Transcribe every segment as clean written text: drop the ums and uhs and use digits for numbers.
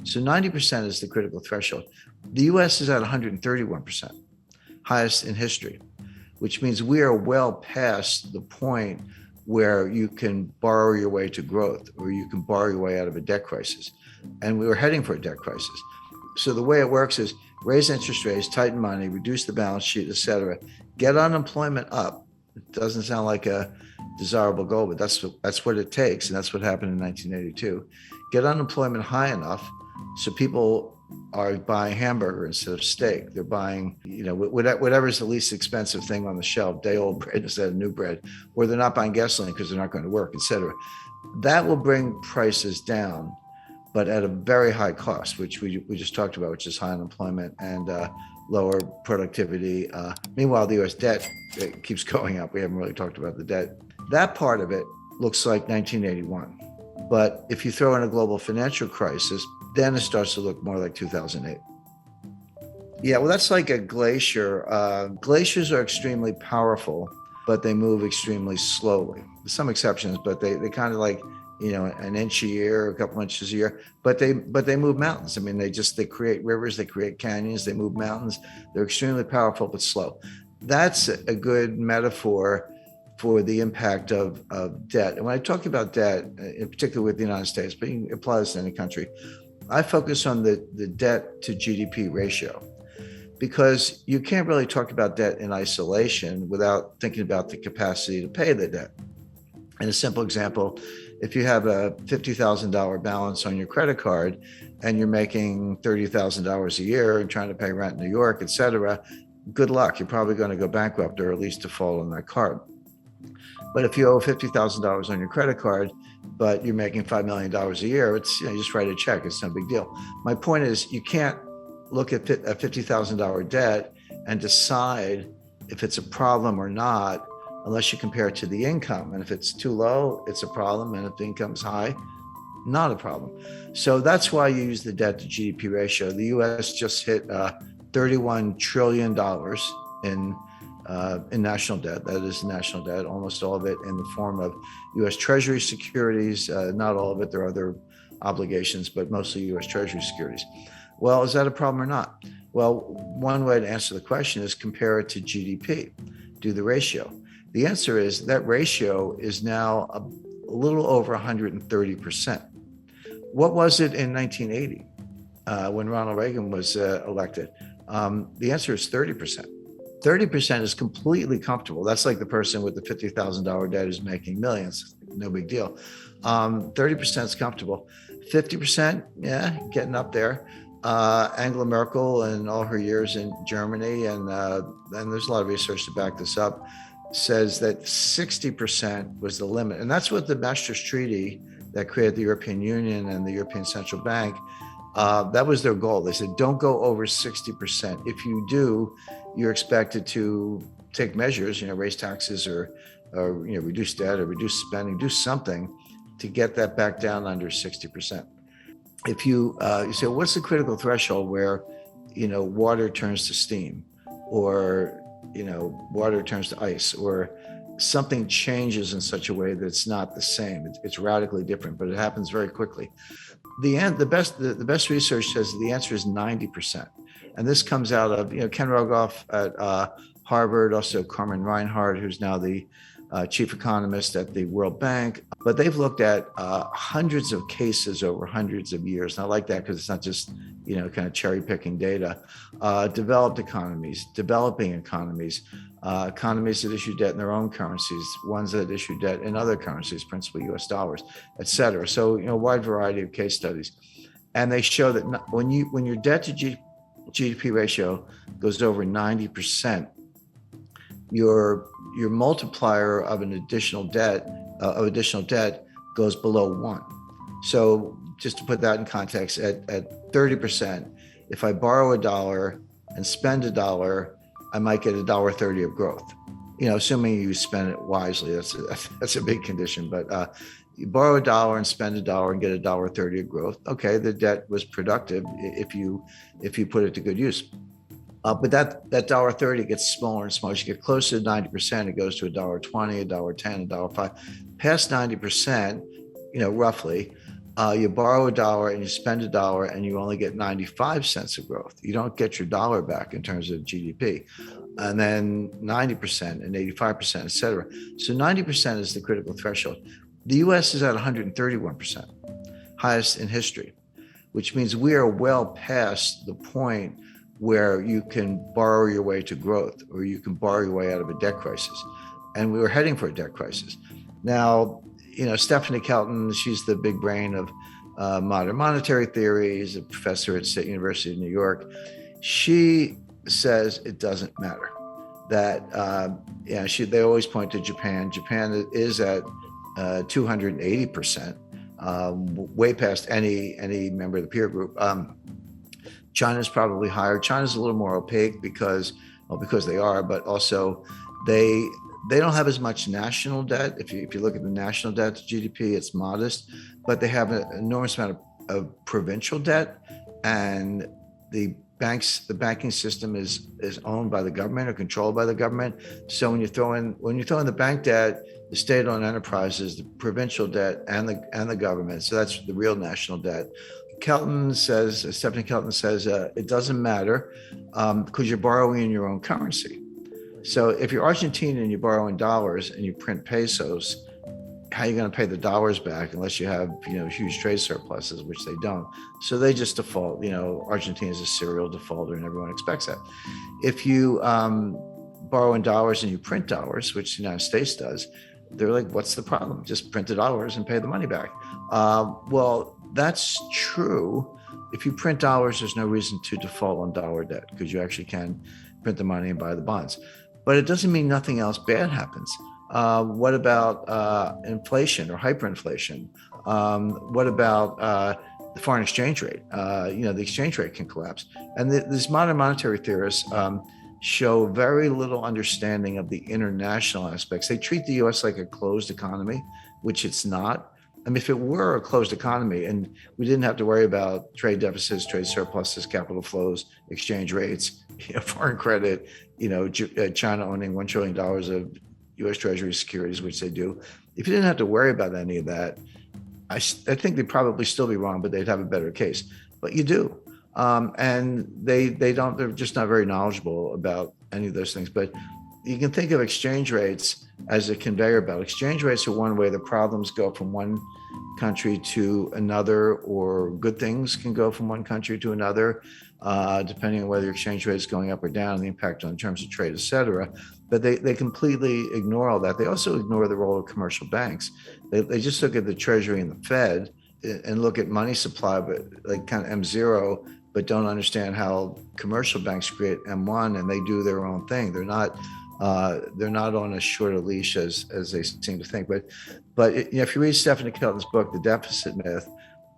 So 90% is the critical threshold. The US is at 131%, highest in history, which means we are well past the point where you can borrow your way to growth or you can borrow your way out of a debt crisis. And we were heading for a debt crisis. So the way it works is raise interest rates, tighten money, reduce the balance sheet, et cetera, get unemployment up. It doesn't sound like a desirable goal, but that's what it takes. And that's what happened in 1982. Get unemployment high enough so people are buying hamburger instead of steak. They're buying, whatever's the least expensive thing on the shelf, day old bread instead of new bread, or they're not buying gasoline because they're not going to work, et cetera. That will bring prices down, but at a very high cost, which we just talked about, which is high unemployment and lower productivity. Meanwhile, the US debt keeps going up. We haven't really talked about the debt. That part of it looks like 1981. But if you throw in a global financial crisis, then it starts to look more like 2008. Yeah, well, that's like a glacier. Glaciers are extremely powerful, but they move extremely slowly. There's some exceptions, but they kind of like, an inch a year, a couple inches a year, but they move mountains. I mean, they create rivers, they create canyons, they move mountains. They're extremely powerful, but slow. That's a good metaphor for the impact of debt. And when I talk about debt, in particular with the United States, but you can apply this to any country, I focus on the debt to GDP ratio, because you can't really talk about debt in isolation without thinking about the capacity to pay the debt. And a simple example, if you have a $50,000 balance on your credit card and you're making $30,000 a year and trying to pay rent in New York, et cetera, good luck. You're probably going to go bankrupt or at least default on that card. But if you owe $50,000 on your credit card, but you're making $5 million a year, it's, you just write a check. It's no big deal. My point is, you can't look at a $50,000 debt and decide if it's a problem or not unless you compare it to the income. And if it's too low, it's a problem. And if the income's high, not a problem. So that's why you use the debt to GDP ratio. The US just hit $31 trillion in national debt. That is national debt, almost all of it in the form of US Treasury securities. Not all of it, there are other obligations, but mostly US Treasury securities. Well, is that a problem or not? Well, one way to answer the question is compare it to GDP, do the ratio. The answer is that ratio is now a little over 130%. What was it in 1980 when Ronald Reagan was elected? The answer is 30%. 30% is completely comfortable. That's like the person with the $50,000 debt who's making millions. No big deal. 30% is comfortable. 50%, yeah, getting up there. Angela Merkel and all her years in Germany, and there's a lot of research to back this up, says that 60% was the limit. And that's what the Maastricht Treaty that created the European Union and the European Central Bank, that was their goal. They said, don't go over 60%. If you do, you're expected to take measures, raise taxes or reduce debt or reduce spending, do something to get that back down under 60%. If you say, what's the critical threshold where, water turns to steam, or, water turns to ice, or something changes in such a way that it's not the same. It's radically different, but it happens very quickly. The best research says the answer is 90%. And this comes out of, Ken Rogoff at Harvard, also Carmen Reinhart, who's now the chief economist at the World Bank. But they've looked at hundreds of cases over hundreds of years. And I like that because it's not just, kind of cherry picking data. Developed economies, developing economies, economies that issue debt in their own currencies, ones that issue debt in other currencies, principally US dollars, et cetera. So, a wide variety of case studies. And they show that when your debt to GDP ratio goes over 90%, your multiplier of additional debt goes below 1. So just to put that in context, at 30%, if I borrow $1 and spend $1, I might get $1.30 of growth. Assuming you spend it wisely, that's a big condition. But you borrow $1 and spend $1 and get $1.30 of growth. Okay, the debt was productive if you put it to good use. But that $1.30 gets smaller and smaller. As you get closer to 90%, it goes to $1.20, $1.10, $1.05. Past 90%, roughly, You borrow a dollar and you spend a dollar and you only get 95 cents of growth. You don't get your dollar back in terms of GDP. And then 90% and 85%, et cetera. So 90% is the critical threshold. The US is at 131%, highest in history, which means we are well past the point where you can borrow your way to growth or you can borrow your way out of a debt crisis. And we were heading for a debt crisis. Now, Stephanie Kelton, she's the big brain of modern monetary theory. She's a professor at State University of New York. She says it doesn't matter. That they always point to Japan. Japan is at 280%, way past any member of the peer group. China's probably higher. China's a little more opaque because they are, but also they don't have as much national debt. If you look at the national debt to GDP, it's modest, but they have an enormous amount of provincial debt, and the banking system is owned by the government or controlled by the government. So when you throw in the bank debt, the state-owned enterprises, the provincial debt, and the government, so that's the real national debt. Stephanie Kelton says it doesn't matter because you're borrowing in your own currency. So if you're Argentine and you borrow in dollars and you print pesos, how are you going to pay the dollars back unless you have huge trade surpluses, which they don't? So they just default. Argentina is a serial defaulter, and everyone expects that. If you borrow in dollars and you print dollars, which the United States does, they're like, "What's the problem? Just print the dollars and pay the money back." Well, that's true. If you print dollars, there's no reason to default on dollar debt because you actually can print the money and buy the bonds. But it doesn't mean nothing else bad happens. What about inflation or hyperinflation? What about the foreign exchange rate? The exchange rate can collapse. And these modern monetary theorists show very little understanding of the international aspects. They treat the US like a closed economy, which it's not. I mean, if it were a closed economy and we didn't have to worry about trade deficits, trade surpluses, capital flows, exchange rates, foreign credit, China owning $1 trillion of U.S. Treasury securities, which they do. If you didn't have to worry about any of that, I think they'd probably still be wrong, but they'd have a better case. But you do. And they don't, they're just not very knowledgeable about any of those things. But you can think of exchange rates as a conveyor belt. Exchange rates are one way the problems go from one country to another, or good things can go from one country to another, depending on whether your exchange rate is going up or down, the impact on terms of trade, et cetera. But they completely ignore all that. They also ignore the role of commercial banks. They just look at the Treasury and the Fed and look at money supply, but like kind of M0, but don't understand how commercial banks create M1 and they do their own thing. They're not on as short a leash as they seem to think. But if you read Stephanie Kelton's book, The Deficit Myth,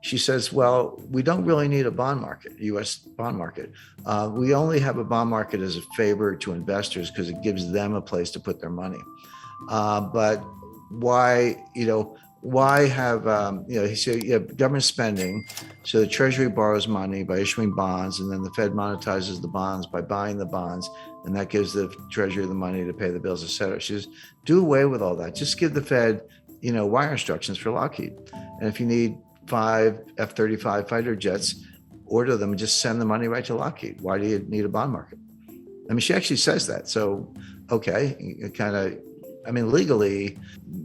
she says, well, we don't really need a bond market, U.S. bond market. We only have a bond market as a favor to investors because it gives them a place to put their money. But why have, he said, you have government spending. So the Treasury borrows money by issuing bonds, and then the Fed monetizes the bonds by buying the bonds. And that gives the Treasury the money to pay the bills, et cetera. She says, do away with all that. Just give the Fed, wire instructions for Lockheed. And if you need 5 F-35 fighter jets, order them and just send the money right to Lockheed. Why do you need a bond market? I mean, she actually says that. So, okay, legally,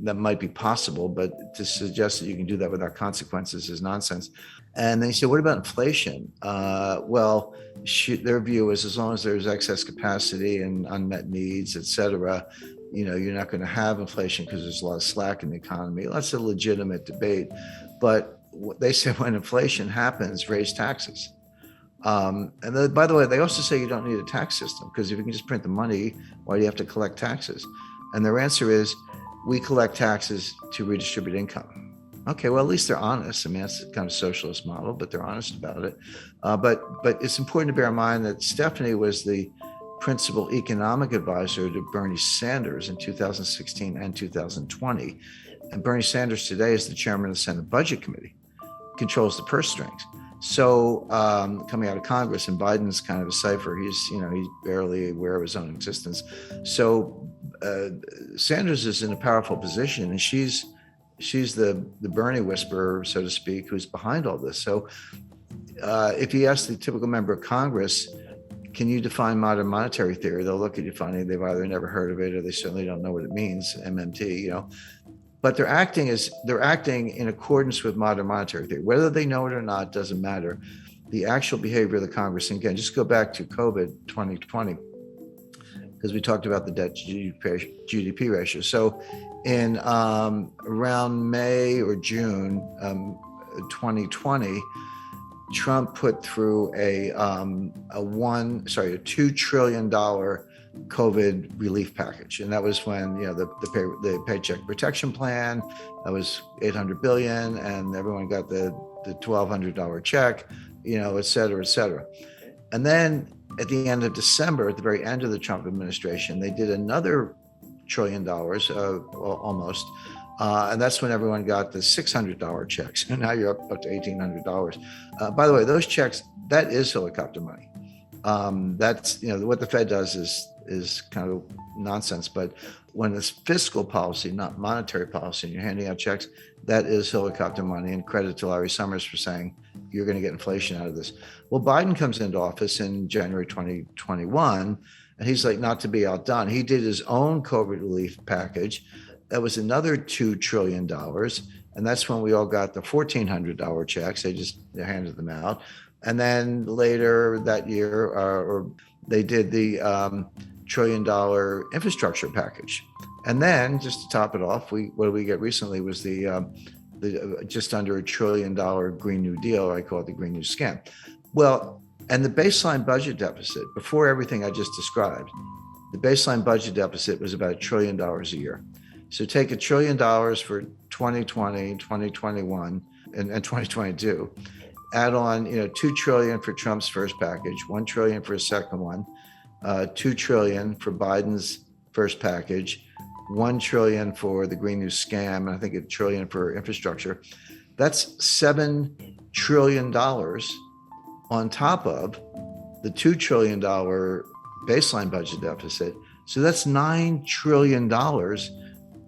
that might be possible, but to suggest that you can do that without consequences is nonsense. And then you say, what about inflation? Their view is as long as there's excess capacity and unmet needs, et cetera, you're not going to have inflation because there's a lot of slack in the economy. That's a legitimate debate. But they say when inflation happens, raise taxes. And then, by the way, they also say you don't need a tax system because if you can just print the money, why do you have to collect taxes? And their answer is, we collect taxes to redistribute income. Okay, well, at least they're honest. I mean, that's kind of socialist model, but they're honest about it. But it's important to bear in mind that Stephanie was the principal economic advisor to Bernie Sanders in 2016 and 2020. And Bernie Sanders today is the chairman of the Senate Budget Committee, controls the purse strings. So coming out of Congress, and Biden's kind of a cipher. He's barely aware of his own existence. So Sanders is in a powerful position, and she's she's the Bernie whisperer, so to speak, who's behind all this. So if you ask the typical member of Congress, can you define modern monetary theory? They'll look at you funny. They've either never heard of it or they certainly don't know what it means, MMT, But they're acting in accordance with modern monetary theory. Whether they know it or not doesn't matter. The actual behavior of the Congress, and again, just go back to COVID 2020, because we talked about the debt to GDP ratio. So in around May or June 2020, Trump put through a $2 trillion COVID relief package, and that was when the Paycheck Protection Plan, that was $800 billion, and everyone got the $1,200 check, et cetera, et cetera. And then at the end of December, at the very end of the Trump administration, they did another $1 trillion, almost. And that's when everyone got the $600 checks. And now you're up to $1,800. By the way, those checks, that is helicopter money. That's, what the Fed does is kind of nonsense. But when it's fiscal policy, not monetary policy, and you're handing out checks, that is helicopter money. And credit to Larry Summers for saying, you're going to get inflation out of this. Well, Biden comes into office in January 2021, and he's like, not to be outdone, he did his own COVID relief package. That was another $2 trillion. And that's when we all got the $1,400 checks. They handed them out. And then later that year, or they did the $1 trillion infrastructure package. And then just to top it off, what did we get recently was the just under $1 trillion Green New Deal, or I call it the Green New Scam. Well, and the baseline budget deficit, before everything I just described, the baseline budget deficit was about $1 trillion a year. So take $1 trillion for 2020, 2021, and 2022. Add on, $2 trillion for Trump's first package, $1 trillion for his second one, $2 trillion for Biden's first package, $1 trillion for the Green New Scam, and I think $1 trillion for infrastructure. That's $7 trillion on top of the $2 trillion baseline budget deficit. So that's $9 trillion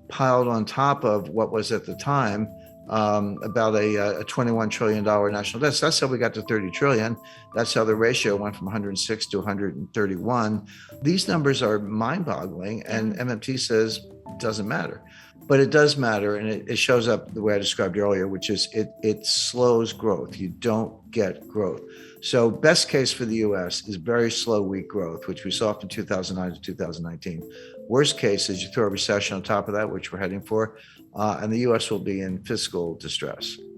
piled on top of what was at the time about a $21 trillion national debt. So that's how we got to 30 trillion. That's how the ratio went from 106 to 131. These numbers are mind-boggling, and MMT says it doesn't matter. But it does matter, and it shows up the way I described earlier, which is it slows growth. You don't get growth. So best case for the U.S. is very slow, weak growth, which we saw from 2009 to 2019. Worst case is you throw a recession on top of that, which we're heading for, and the U.S. will be in fiscal distress.